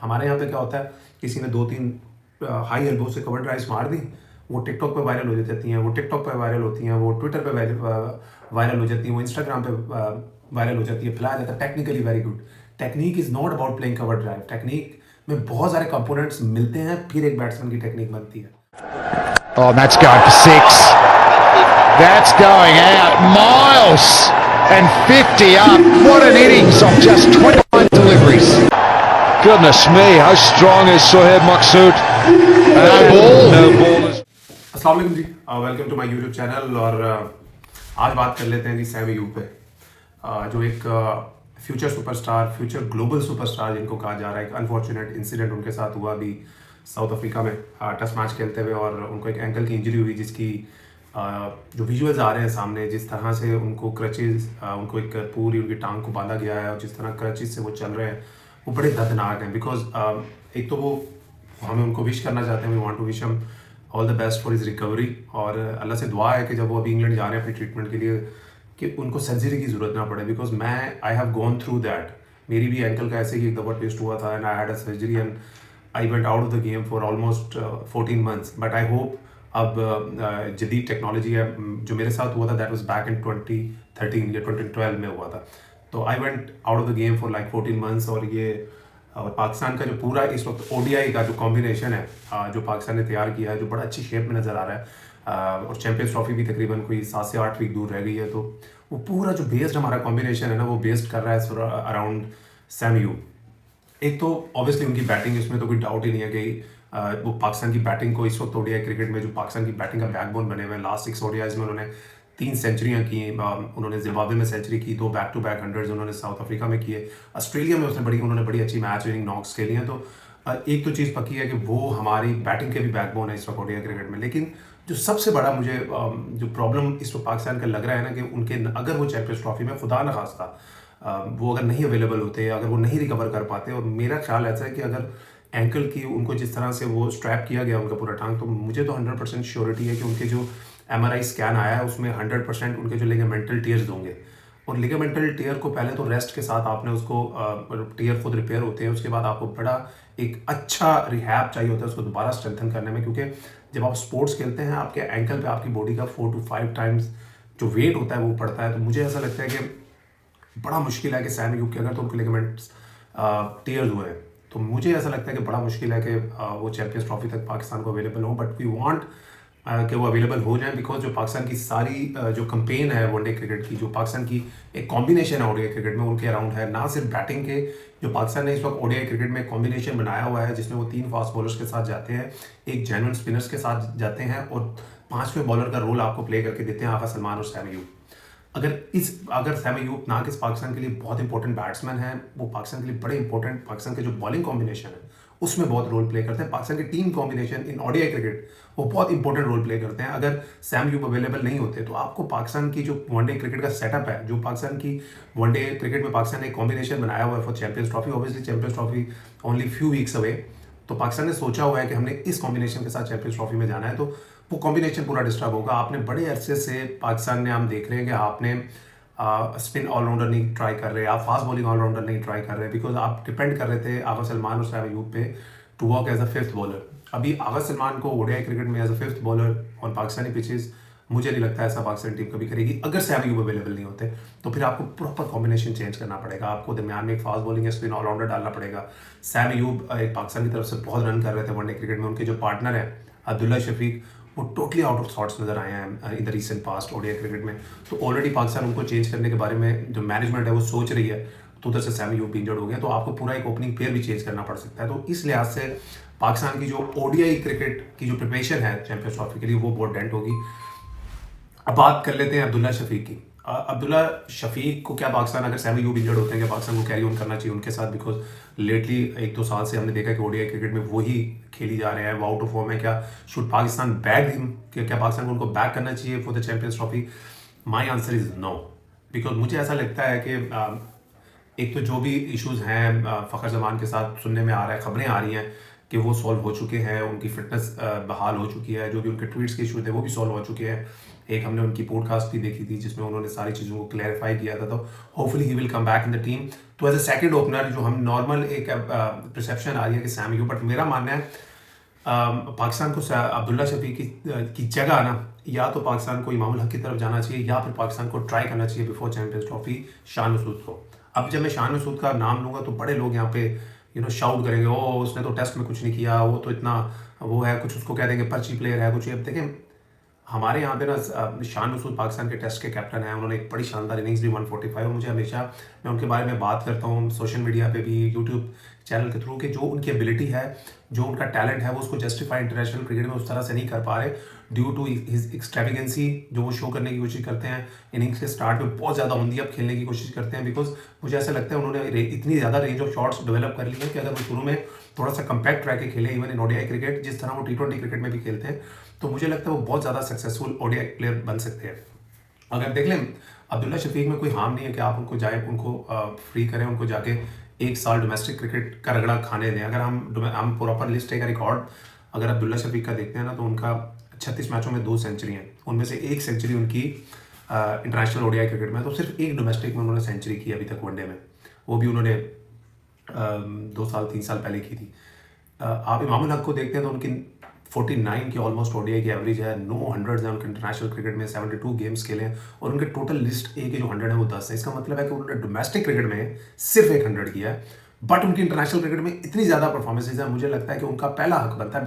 हमारे यहाँ पे क्या होता है, किसी ने 2-3 हाई एल्बो से कवर ड्राइव्स मार दी, वो टिकटॉक पे वायरल हो जाती हैं, वो टिकटॉक पे वायरल होती हैं, वो ट्विटर पे वायरल हो जाती हैं, वो इंस्टाग्राम पे वायरल हो जाती है, फैलाया जाता है। Technically very good. Technique is not about playing cover drive. Technique में बहुत सारे कंपोनेंट्स मिलते हैं, फिर एक बैट्समैन की टेक्निक बनती है। Oh, that's going for 6. That's going out. Miles and 50 up. What an innings of just 21 deliveries. Goodness me, how strong is Sohaib Maksud? No ball. No ball. अस्सलाम वालेकुम जी, welcome to my YouTube channel. और आज बात कर लेते हैं जी Sam Ayub पे, जो एक future superstar, future global superstar जिनको कहा जा रहा है। एक अनफॉर्चुनेट इंसिडेंट उनके साथ हुआ अभी साउथ अफ्रीका में टेस्ट मैच खेलते हुए, और उनको एक एंकल की इंजरी हुई, जिसकी जो विजुअल्स आ रहे हैं सामने, जिस तरह से उनको क्रचेज, उनको एक पूरी उनकी टांग को बांधा गया है और जिस तरह क्रचेज से वो चल रहे हैं, वो बड़े दर्दनाक हैं। बिकॉज एक तो वो, हमें उनको विश करना चाहते हैं, we want to wish him all the best for his recovery, और अल्लाह से दुआ है कि जब वो अभी इंग्लैंड जा रहे हैं अपनी ट्रीटमेंट के लिए, कि उनको सर्जरी की ज़रूरत ना पड़े। Because I have gone through that. मेरी भी एंकल का ऐसे ही एक दफ़ा ट्विस्ट हुआ था, and I had a surgery and I went out of the game for almost 14 months। But I hope अब जदीद टेक्नोलॉजी है। जो मेरे साथ हुआ था दैट वाज बैक इन 2013 या 2012 में हुआ था। तो I went out of the game for like 14 months। और पाकिस्तान का जो पूरा इस वक्त ओडीआई का जो कॉम्बिनेशन है, जो पाकिस्तान ने तैयार किया है, जो बड़ा अच्छी शेप में नज़र आ रहा है, और चैंपियंस ट्रॉफी भी तकरीबन कोई 7 से 8 वीक दूर रह गई है। तो वो पूरा जो बेस्ड हमारा कॉम्बिनेशन है ना, वो बेस्ड कर रहा है अराउंड सैम अयूब। एक तो ऑब्वियसली उनकी बैटिंग, इसमें तो कोई डाउट ही नहीं है कि वो पाकिस्तान की बैटिंग को इस वक्त ओडीआई क्रिकेट में जो पाकिस्तान की बैटिंग का बैकबोन बने हुए हैं। लास्ट 6 ओडीआईज में उन्होंने 3 सेंचुरियाँ की। उन्होंने जिम्बाब्वे में सेंचुरी की, 2 बैक टू बैक हंड्रेड्स उन्होंने साउथ अफ्रीका में किए, ऑस्ट्रेलिया में उन्होंने बड़ी अच्छी मैच विनिंग नॉक्स खेली हैं। तो एक तो चीज़ पक्की है कि वो हमारी बैटिंग के भी बैकबोन है इस वक्त ओडीआई क्रिकेट में। लेकिन जो सबसे बड़ा मुझे जो प्रॉब्लम इस वक्त पाकिस्तान का लग रहा है ना, कि उनके अगर वो चैंपियंस ट्रॉफी में खुदा न खास्ता वो अगर नहीं अवेलेबल होते, अगर वो नहीं रिकवर कर पाते, और मेरा ख्याल ऐसा है कि अगर एंकल की उनको जिस तरह से वो स्ट्रैप किया गया उनका पूरा टांग, तो मुझे तो 100% श्योरिटी है कि उनके जो MRI स्कैन आया है उसमें 100% उनके जो लिगामेंटल टीयर्स होंगे। और लिगामेंटल टीयर को पहले तो रेस्ट के साथ आपने उसको, टीयर खुद रिपेयर होते हैं, उसके बाद आपको बड़ा एक अच्छा रिहैब चाहिए होता है उसको दोबारा स्ट्रेंथन करने में। क्योंकि जब आप स्पोर्ट्स खेलते हैं, आपके एंकल पे आपकी बॉडी का 4 to 5 times जो वेट होता है वो पड़ता है। तो मुझे ऐसा लगता है कि बड़ा मुश्किल है कि सैम अयूब के अगर तो उनके लिगामेंट्स टीयर्स हुए हैं, तो मुझे ऐसा लगता है कि बड़ा मुश्किल है कि वो चैंपियंस ट्रॉफी तक पाकिस्तान को अवेलेबल हो। बट वी वांट कि वो अवेलेबल हो जाए, बिकॉज जो पाकिस्तान की सारी जो कंपेन है वनडे क्रिकेट की, जो पाकिस्तान की एक कॉम्बिनेशन है ओडीआई क्रिकेट में, उनके अराउंड है। ना सिर्फ बैटिंग के, जो पाकिस्तान ने इस वक्त ओडीआई क्रिकेट में कॉम्बिनेशन बनाया हुआ है, जिसमें वो 3 फास्ट बॉलर्स के साथ जाते हैं, एक जेन्युइन स्पिनर्स के साथ जाते हैं, और 5वें बॉलर का रोल आपको प्ले करके देते हैं आगा सलमान और सैम अयूब। अगर सैम अयूब ना किस पाकिस्तान के लिए बहुत इंपॉर्टेंट बैट्समैन है, वो पाकिस्तान के लिए बड़े इंपॉर्टेंट, पाकिस्तान के जो बॉलिंग कॉम्बिनेशन है उसमें बहुत रोल प्ले करते हैं। पाकिस्तान की team combination in ODI cricket वो बहुत इंपॉर्टेंट रोल प्ले करते हैं। अगर सैम अयूब अवेलेबल नहीं होते, तो आपको पाकिस्तान की जो वनडे क्रिकेट का सेटअप है, जो पाकिस्तान की वनडे क्रिकेट में पाकिस्तान ने एक कॉम्बिनेशन बनाया हुआ है for champions trophy, obviously champions trophy only few weeks away, तो पाकिस्तान ने सोचा हुआ है कि हमने इस कॉम्बिनेशन के साथ चैंपियंस ट्रॉफी में जाना है, तो वो कॉम्बिनेशन पूरा डिस्टर्ब होगा। आपने बड़े अरसे से पाकिस्तान ने, हम देख रहे हैं कि आपने स्पिन ऑलराउंडर नहीं ट्राई कर रहे, आप फास्ट बॉलिंग ऑलराउंडर नहीं ट्राई कर रहे, बिकॉज आप डिपेंड कर रहे थे आगा सलमान और सैम अयूब पे to work as a 5th bowler. अभी आगा सलमान को ओडीआई क्रिकेट में एज अ 5th बॉलर और पाकिस्तानी पिचेस, मुझे नहीं लगता ऐसा पाकिस्तानी टीम कभी करेगी। अगर सैम अयूब अवेलेबल नहीं होते, तो फिर आपको प्रॉपर कॉम्बिनेशन चेंज करना पड़ेगा, आपको दरमियान में एक फास्ट बॉलिंग या स्पिन ऑलराउंडर डालना पड़ेगा। सैम अयूब एक पाकिस्तान की तरफ से बहुत रन कर रहे थे वनडे क्रिकेट में, उनके जो पार्टनर है अब्दुल्ला शफीक, वो टोटली आउट ऑफ थॉट्स नजर आए हैं in the recent past ODI cricket में। तो ऑलरेडी पाकिस्तान उनको चेंज करने के बारे में जो मैनेजमेंट है वो सोच रही है, तो उधर से सैम अयूब इंजर्ड हो गया, तो आपको पूरा एक ओपनिंग पेयर भी चेंज करना पड़ सकता है। तो इस लिहाज से पाकिस्तान की जो ओडीआई क्रिकेट की जो प्रिपरेशन है चैंपियंस ट्रॉफी के लिए, वो बहुत डेंट होगी। अब बात कर लेते हैं अब्दुल्ला शफीक की। अब्दुल्ला शफीक को क्या पाकिस्तान, अगर सैम अयूब इंजर्ड होते हैं, क्या पाकिस्तान को कैरी ऑन करना चाहिए उनके साथ? बिकॉज लेटली 1-2 साल से हमने देखा कि ओडीआई क्रिकेट में वही खेली जा रहे हैं, वो आउट ऑफ फॉर्म है। क्या शुड पाकिस्तान बैक हिम, क्या पाकिस्तान को उनको बैक करना चाहिए for the champions trophy? My answer is no. Because मुझे ऐसा लगता है कि एक तो जो भी इश्यूज हैं फ़खर जमान के साथ सुनने में आ रहा है, खबरें आ रही हैं कि वो सॉल्व हो चुके हैं, उनकी फिटनेस बहाल हो चुकी है, जो भी उनके ट्वीट्स के इशू थे वो भी सॉल्व हो चुके हैं। एक हमने उनकी पॉडकास्ट भी देखी थी जिसमें उन्होंने सारी चीज़ों को क्लैरिफाई किया था, तो hopefully he will come back in the team. तो एज अ सेकंड ओपनर जो हम नॉर्मल एक परसेप्शन आ रही है कि सैम यूब, बट मेरा मानना है पाकिस्तान को अब्दुल्ला शफीक की जगह ना, या तो पाकिस्तान को इमामुल हक की तरफ जाना चाहिए या फिर पाकिस्तान को ट्राई करना चाहिए before champions trophy Shan Masood को। अब जब मैं शान मसूद का नाम लूँगा तो बड़े लोग यहाँ पे शाउट करेंगे, ओ उसने तो टेस्ट में कुछ नहीं किया, वो तो इतना वो है, कुछ उसको कह देंगे पर्ची प्लेयर है कुछ। अब देखें हमारे यहाँ पे ना शान मसूद पाकिस्तान के टेस्ट के कैप्टन हैं, उन्होंने एक बड़ी शानदार इनिंग्स भी 145, और मुझे हमेशा मैं उनके बारे में बात करता हूँ सोशल मीडिया पे भी, यूट्यूब चैनल के थ्रू, कि जो उनकी एबिलिटी है, जो उनका टैलेंट है, वो उसको जस्टिफाई इंटरनेशनल क्रिकेट में उस तरह से नहीं कर पा रहे ड्यू टू हिज एक्सट्रेवेगेंसी जो वो शो करने की कोशिश करते हैं। इनिंग्स के स्टार्ट में बहुत ज़्यादा ऑन दी अप खेलने की कोशिश करते हैं, बिकॉज मुझे ऐसा लगता है उन्होंने इतनी ज़्यादा रेंज ऑफ शॉट्स डेवलप कर ली है कि अगर वो शुरू में थोड़ा सा कम्पैक्ट रह के खेले, इवन इन ओडीआई क्रिकेट जिस तरह वो T20 क्रिकेट में भी खेलते हैं, तो मुझे लगता है वो बहुत ज़्यादा सक्सेसफुल ओडीआई प्लेयर बन सकते हैं। अगर देख लें अब्दुल्ला शफीक में कोई हार्म नहीं है कि आप उनको जाए, उनको फ्री करें, उनको जाके 1 साल डोमेस्टिक क्रिकेट का रगड़ा खाने दें। अगर हम प्रॉपर लिस्ट का रिकॉर्ड अगर अब्दुल्ला शफीक का देखते हैं ना, तो उनका 36 मैचों में 2 सेंचुरी हैं, उनमें से 1 सेंचुरी उनकी इंटरनेशनल ओडीआई क्रिकेट में, तो सिर्फ 1 डोमेस्टिक में उन्होंने सेंचुरी की अभी तक वनडे में, वो भी उन्होंने 2 साल 3 साल पहले की थी। आप इमामुल हक को देखते हैं तो उनकी 49 की ऑलमोस्ट ओडीआई की एवरेज है, 9 हंड्रेड्स हैं उनके इंटरनेशनल क्रिकेट में, 72 गेम्स खेले हैं, और उनके टोटल लिस्ट ए के जो 100 है वो 10 है। इसका मतलब है कि उन्होंने डोमेस्टिक क्रिकेट में सिर्फ 1 100 किया है, बट उनकी इंटरनेशनल क्रिकेट में इतनी ज़्यादा परफॉर्मेंसेज है, मुझे लगता है कि उनका पहला हक बनता है।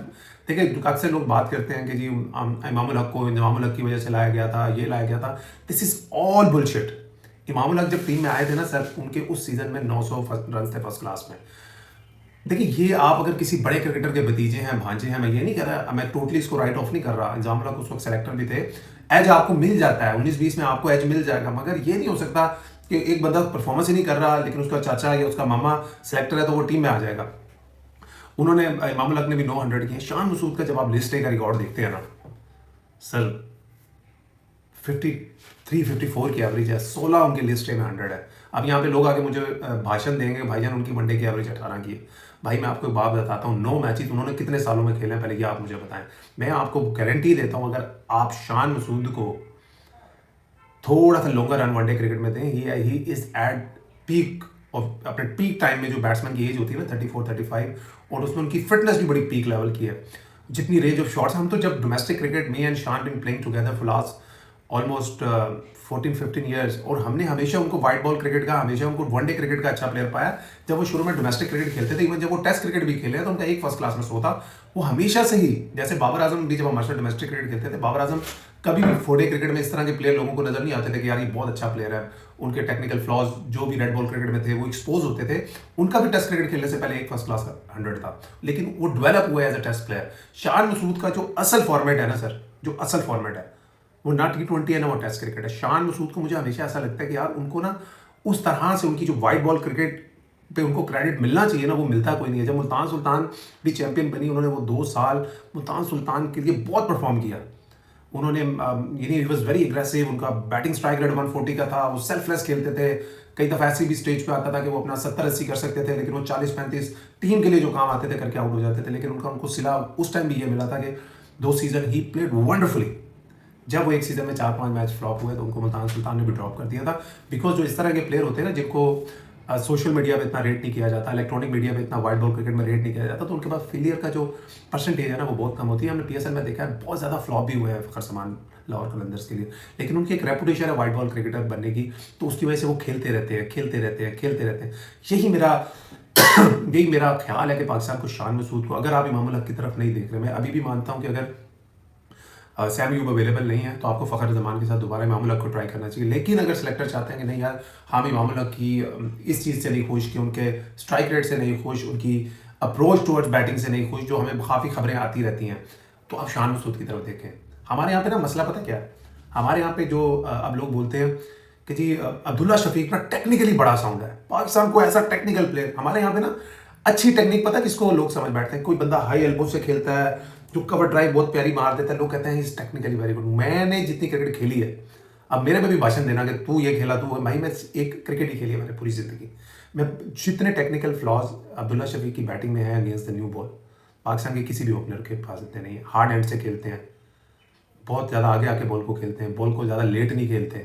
देखिए अक्सर लोग बात करते हैं कि जी इमामुल हक को इमामुल हक की वजह से लाया गया था, ये लाया गया था, this is all bullshit. Imamul Haq जब टीम में आए थे ना सर, उनके उस सीजन में 900 रन थे फर्स्ट क्लास में। देखिए ये आप अगर किसी बड़े क्रिकेटर के भतीजे हैं, भांजे हैं, मैं ये नहीं कर रहा, मैं टोटली इसको राइट ऑफ नहीं कर रहा, इमामुल हक उस वक्त सेलेक्टर भी थे, एज आपको मिल जाता है 19-20 में आपको एज मिल जाएगा, मगर ये नहीं हो सकता कि एक बंदा परफॉर्मेंस ही नहीं कर रहा लेकिन उसका चाचा या उसका मामा सेलेक्टर है तो वो टीम में आ जाएगा। उन्होंने इमामुल हक ने भी 900 किए। शान मसूद का जब आप लिस्ट ए का रिकॉर्ड देखते हैं ना सर, 53-54 की एवरेज है, 16 उनकी लिस्ट में 100 है। अब यहाँ पे लोग आके मुझे भाषण देंगे भाईजान उनकी वनडे की एवरेज 18 की है। भाई मैं आपको एक बात बताता हूँ, 9 मैचेस उन्होंने कितने सालों में खेले हैं पहले ये आप मुझे बताएं। मैं आपको गारंटी देता हूँ अगर आप शान मसूद को थोड़ा सा लॉन्गर रन वनडे क्रिकेट में दें, ही इज एट पीक और अपने पीक टाइम में जो बैट्समैन की एज होती है ना 34-35, और उसमें उनकी फिटनेस भी बड़ी पीक लेवल की है, जितनी रेंज ऑफ शॉट्स। हम तो जब डोमेस्टिक क्रिकेट मी एंड शान been playing together for last almost 14-15 years, और हमने हमेशा उनको वाइट बॉल क्रिकेट का, हमेशा उनको वनडे क्रिकेट का अच्छा प्लेयर पाया। जब वो शुरू में डोमेस्टिक क्रिकेट खेलते थे, इवन जब वो टेस्ट क्रिकेट भी खेले तो उनका एक फर्स्ट क्लास में शो था। वो हमेशा से ही, जैसे बाबर आजम भी जब हमारे साथ डोमेस्टिक क्रिकेट खेलते थे, बाबर आजम कभी भी फोडे क्रिकेट में इस तरह के प्लेयर लोगों को नजर नहीं आते थे कि यार ये बहुत अच्छा प्लेयर है। उनके टेक्निकल फ्लॉज जो भी रेड बॉल क्रिकेट में थे वो एक्सपोज होते थे। उनका भी टेस्ट क्रिकेट खेलने से पहले एक फर्स्ट क्लास 100 था, लेकिन वो डेवलप हुआ as a test player. Shan Masood का जो असल फॉर्मेट है ना सर, जो असल फॉर्मेट है वो ना T20 है ना वो टेस्ट क्रिकेट है। शान मसूद को मुझे हमेशा ऐसा लगता है कि यार उनको ना उस तरह से उनकी जो वाइट बॉल क्रिकेट पे उनको क्रेडिट मिलना चाहिए ना, वो मिलता कोई नहीं है। जब मुल्तान सुल्तान भी चैंपियन बनी, उन्होंने वो 2 साल मुल्तान सुल्तान के लिए बहुत परफॉर्म किया। उन्होंने ही वॉज वेरी एग्रेसिव, उनका बैटिंग स्ट्राइक रेट 140 का था, वो सेल्फलेस खेलते थे। कई दफ़ा ऐसी भी स्टेज पे आता था कि वो अपना 70-80 कर सकते थे, लेकिन वो 40-35 टीम के लिए जो काम आते थे करके आउट हो जाते थे। लेकिन उनको सिला उस टाइम भी ये मिला था कि 2 सीजन ही प्लेड वंडरफुली। जब वो एक सीजन में 4-5 मैच फ्लॉप हुए तो उनको मुल्तान सुल्तान ने भी ड्रॉप कर दिया था, बिकॉज जो इस तरह के प्लेयर होते हैं ना जिनको सोशल मीडिया पे इतना रेट नहीं किया जाता, इलेक्ट्रॉनिक मीडिया पे इतना वाइट बॉल क्रिकेट में रेट नहीं किया जाता, तो उनके पास फेलियर का जो परसेंटेज है ना वो बहुत कम होती है। हमने PSL में देखा है बहुत ज़्यादा फ्लॉप भी हुए हैं फ़खर समान लाहौर कलंदर्स के लिए, लेकिन उनकी एक रेपुटेशन है वाइट बॉल क्रिकेटर बनने की, तो उसकी वजह से वो खेलते रहते हैं। यही मेरा ख्याल है कि पाकिस्तान को शान मसूद को, अगर आप इमामुल हक की तरफ नहीं देख रहे, मैं अभी भी मानता हूँ कि अगर सैम यूब अवेलेबल नहीं है तो आपको फ़खर जमान के साथ दोबारा इमामुल हक को ट्राई करना चाहिए। लेकिन अगर सेलेक्टर चाहते हैं कि नहीं यार हम इमामुल हक की इस चीज़ से नहीं खुश, कि उनके स्ट्राइक रेट से नहीं खुश, उनकी अप्रोच टुवर्ड्स बैटिंग से नहीं खुश, जो हमें काफ़ी खबरें आती रहती हैं, तो आप शान मसूद की तरफ देखें। हमारे यहाँ पे ना मसला पता क्या है, हमारे यहाँ पे जो अब लोग बोलते हैं कि जी अब्दुल्ला शफीक ना टेक्निकली बड़ा साउंड है, पाकिस्तान को ऐसा टेक्निकल प्लेयर। हमारे यहाँ पे ना अच्छी टेक्निक पता है किसको लोग समझ बैठते हैं, कोई बंदा हाई एल्बो से खेलता है जो कवर ड्राइव बहुत प्यारी मार देता है, लोग कहते हैं इज टेक्निकली वेरी गुड। मैंने जितनी क्रिकेट खेली है, अब मेरे में भी भाषण देना कि तू ये खेला, तू भाई मैं एक क्रिकेट ही खेली है मैंने पूरी जिंदगी। मैं जितने टेक्निकल फ्लॉज अब्दुल्ला शफीक की बैटिंग में है against the new ball, Pakistan के किसी भी ओपनर के पास इतने नहीं है। हार्ड हैंड से खेलते हैं, बहुत ज़्यादा आगे आके बॉल को खेलते हैं, बॉल को ज़्यादा लेट नहीं खेलते,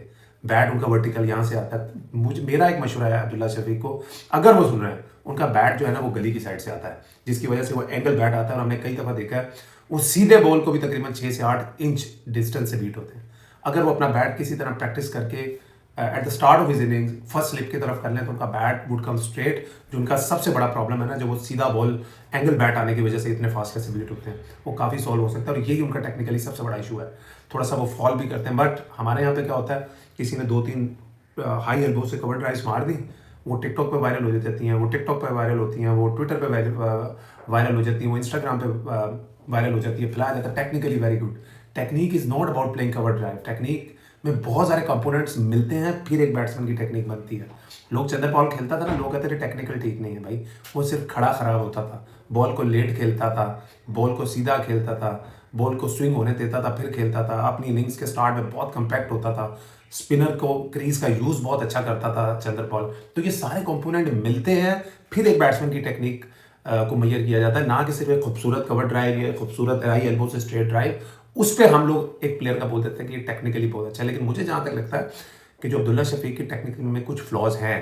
बैट उनका वर्टिकल यहाँ से आता है। मेरा एक मशवरा है अब्दुल्ला शफीक को, अगर वो सुन रहे हैं, उनका बैट जो है ना वो गली की साइड से आता है, जिसकी वजह से वो एंगल बैट आता है और हमने कई दफ़ा देखा है वो सीधे बॉल को भी तकरीबन 6 से 8 इंच डिस्टेंस से बीट होते हैं। अगर वो अपना बैट किसी तरह प्रैक्टिस करके at the start of his innings first slip की तरफ कर लें तो उनका बैट वुड कम स्ट्रेट। जो उनका सबसे बड़ा प्रॉब्लम है ना, जो वो सीधा बॉल एंगल बैट आने की वजह से इतने फास्ट कैसे बीट होते हैं, वो काफ़ी सॉल्व हो सकता है। और यही उनका टेक्निकली सबसे बड़ा इशू है। थोड़ा सा वो फॉल भी करते हैं, बट हमारे यहाँ पे क्या होता है, किसी ने 2-3 हाई एल्बो से कवर ड्राइव्स मार दी, वो टिकटॉक पे वायरल हो जाती हैं, वो टिकटॉक पे वायरल होती हैं, वो ट्विटर पे वायरल हो जाती हैं, वो इंस्टाग्राम पे वायरल हो जाती है, फैलाया जाता है technically very good. Technique is not about playing cover drive. Technique में बहुत सारे कंपोनेंट्स मिलते हैं, फिर एक बैट्समैन की टेक्निक बनती है। लोग चंद्र पॉल खेलता था ना, लोग कहते थे टेक्निकल ठीक नहीं है भाई, वो सिर्फ खड़ा खराब होता था, बॉल को लेट खेलता था, बॉल को सीधा खेलता था, बॉल को स्विंग होने देता था, फिर खेलता था, अपनी इनिंग्स के स्टार्ट में बहुत कंपैक्ट होता था, स्पिनर को क्रीज का यूज़ बहुत अच्छा करता था चंद्र पॉल। तो ये सारे कंपोनेंट मिलते हैं, फिर एक बैट्समैन की टेक्निक को मैयर किया जाता है, ना कि सिर्फ एक खूबसूरत कवर ड्राइव या खूबसूरत हाई एल्बो से स्ट्रेट ड्राइव। उस पर हम लोग एक प्लेयर का बोल देते हैं कि ये टेक्निकली बहुत अच्छा है। लेकिन मुझे जहाँ तक लगता है कि जो अब्दुल्ला शफीक की टेक्निकल में कुछ फ्लॉज हैं,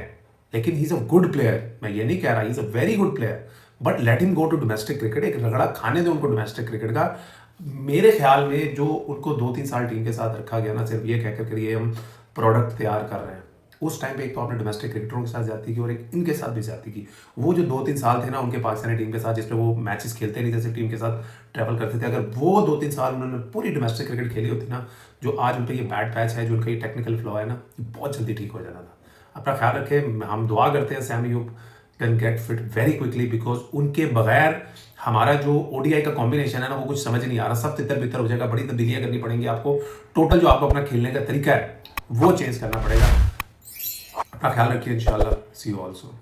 लेकिन he is a good player. मैं ये नहीं कह रहा he is a very good player, but let him go to domestic cricket. एक रगड़ा खाने दे उनको डोमेस्टिक क्रिकेट का। मेरे ख्याल में जो उनको 2-3 साल टीम के साथ रखा गया ना, सिर्फ ये कहकर के ये हम प्रोडक्ट तैयार कर रहे हैं, उस टाइम पे एक तो आपने डोमेस्टिक क्रिकेटरों के साथ जाती की और एक इनके साथ भी जाती की। वो जो 2-3 साल थे ना उनके पाकिस्तानी टीम के साथ, जिसमें वो मैचेस खेलते नहीं, जैसे टीम के साथ ट्रैवल करते थे, अगर वो 2-3 साल उन्होंने पूरी डोमेस्टिक क्रिकेट खेली होती ना, जो आज उन पर ये बैड पैच है, जो उनका ये टेक्निकल फ्लॉ है ना, बहुत जल्दी ठीक हो जाना था। अपना ख्याल रखें, हम दुआ करते हैं Sam Ayub can get fit very quickly, because उनके बगैर हमारा जो ओडीआई का कॉम्बिनेशन है ना, वो कुछ समझ नहीं आ रहा, सब तितर बितर हो जाएगा। बड़ी तब्दीलियां करनी पड़ेंगी आपको, टोटल जो आपको अपना खेलने का तरीका है वो चेंज करना पड़ेगा। अपना ख्याल रखिए, इंशाल्लाह सी यू ऑल्सो।